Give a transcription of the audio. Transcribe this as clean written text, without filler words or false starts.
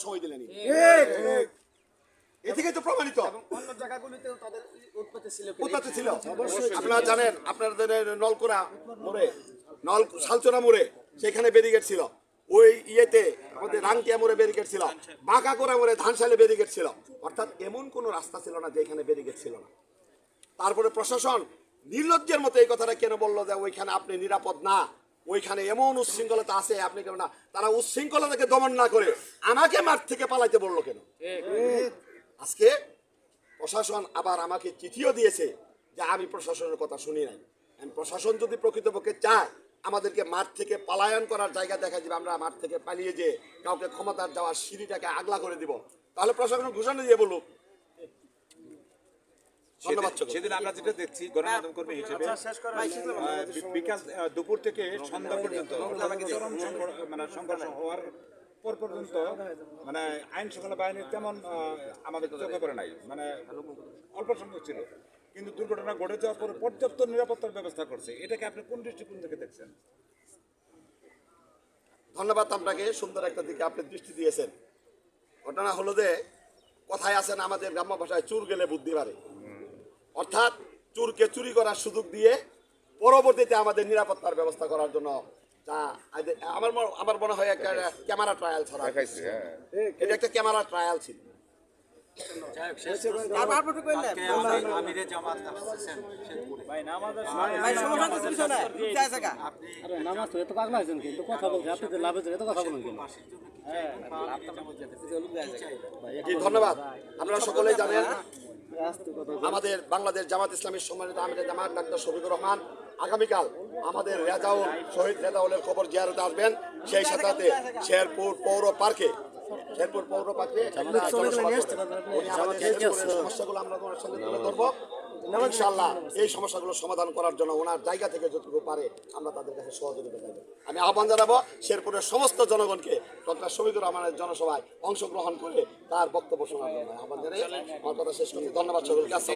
সময় দিলেন এ থেকে তো প্রমাণিত অন্য জায়গাগুলিতেও তাদের উৎপত্তি ছিল। আপনারা জানেন আপনাদের নলকুড়া মোড়ে শালচরা মোড়ে সেখানে ব্যারিকেড ছিল, ওই ইয়েতে আমাদের রাংটিয়া মোড়ে ব্যারিকেড ছিল, বাঁকাকোড়া মোড়ে ধানশালে ব্যারিকেড ছিল। অর্থাৎ এমন কোনো রাস্তা ছিল না যেখানে ব্যারিকেড ছিল না। তারপরে প্রশাসন নির্লজ্জের মতো এই কথাটা কেন বললো যে ওইখানে আপনি নিরাপদ না, ওইখানে এমন উচ্ছৃঙ্খলতা আছে আপনি কেন না, তারা উচ্ছৃঙ্খলতাকে দমন না করে আমাকে মাঠ থেকে পালাইতে বললো কেন? আজকে প্রশাসন আবার আমাকে চিঠিও দিয়েছে যে আমি প্রশাসনের কথা শুনি নাই। প্রশাসন যদি প্রকৃতপক্ষে চায় আমাদেরকে মাঠ থেকে পলায়ন করার জায়গা দেখা যাবে, আমরা মাঠ থেকে পালিয়ে যে কাউকে ক্ষমতার যাওয়ার সিঁড়িটাকে আগলা করে দিব, তাহলে প্রশাসন ঘোষণা দিয়ে বলুক। সেদিন আমরা যেটা দেখছি গণমাধ্যম কর্মী হিসেবে বিকাল দুপুর থেকে সন্ধ্যা পর্যন্ত মানে সংঘর্ষ হওয়ার পর পর্যন্ত মানে আইন শৃঙ্খলা বাহিনীর তেমন আমাদের চোখে পড়ে নাই, মানে অল্প সংখ্যক ছিল, কিন্তু দুর্ঘটনা ঘটে যাওয়ার পর পর্যাপ্ত নিরাপত্তার ব্যবস্থা করছে। এটাকে আপনি কোন দৃষ্টিকোণ থেকে দেখছেন? ধন্যবাদ আপনাকে, সুন্দর একটা দিকে আপনি দৃষ্টি দিয়েছেন। ঘটনা হলো যে কথায় আছেন আমাদের গ্রাম্য ভাষায় চুর গেলে বুদ্ধি বাড়ে, অর্থাৎ চুরকে চুরি করার সুযোগ দিয়ে পরবর্তীতে আমাদের নিরাপত্তার ব্যবস্থা করার জন্য যা আমার মনে হয় একটা ক্যামেরা ট্রায়াল ছাড়া এটা একটা ক্যামেরা ট্রায়াল ছিল। ধন্যবাদ। আপনারা সকলেই জানেন আমাদের বাংলাদেশ জামাত ইসলামীর সম্মানিত আমিরে জামাত ডাক্তার শফিকুর রহমান আগামীকাল আমাদের রেজাউল শহীদ রেজাউলের কবর জিয়ারতে আসবেন। সেই সাথে শেরপুর পৌর পার্কে সমস্যাগুলো আমরা ওনার সঙ্গে তুলে ধরবো। ইনশাআল্লাহ এই সমস্যাগুলো সমাধান করার জন্য ওনার জায়গা থেকে যতটুকু পারে আমরা তাদের কাছে সহযোগিতা করব। আমি আহ্বান জানাবো শেরপুরের সমস্ত জনগণকে ডক্টর শফিকুর রহমানের জনসভায় অংশগ্রহণ করে তার বক্তব্য শোনার জন্য আহ্বান জানাই আমার কথা শেষ করছি। ধন্যবাদ সকলকে।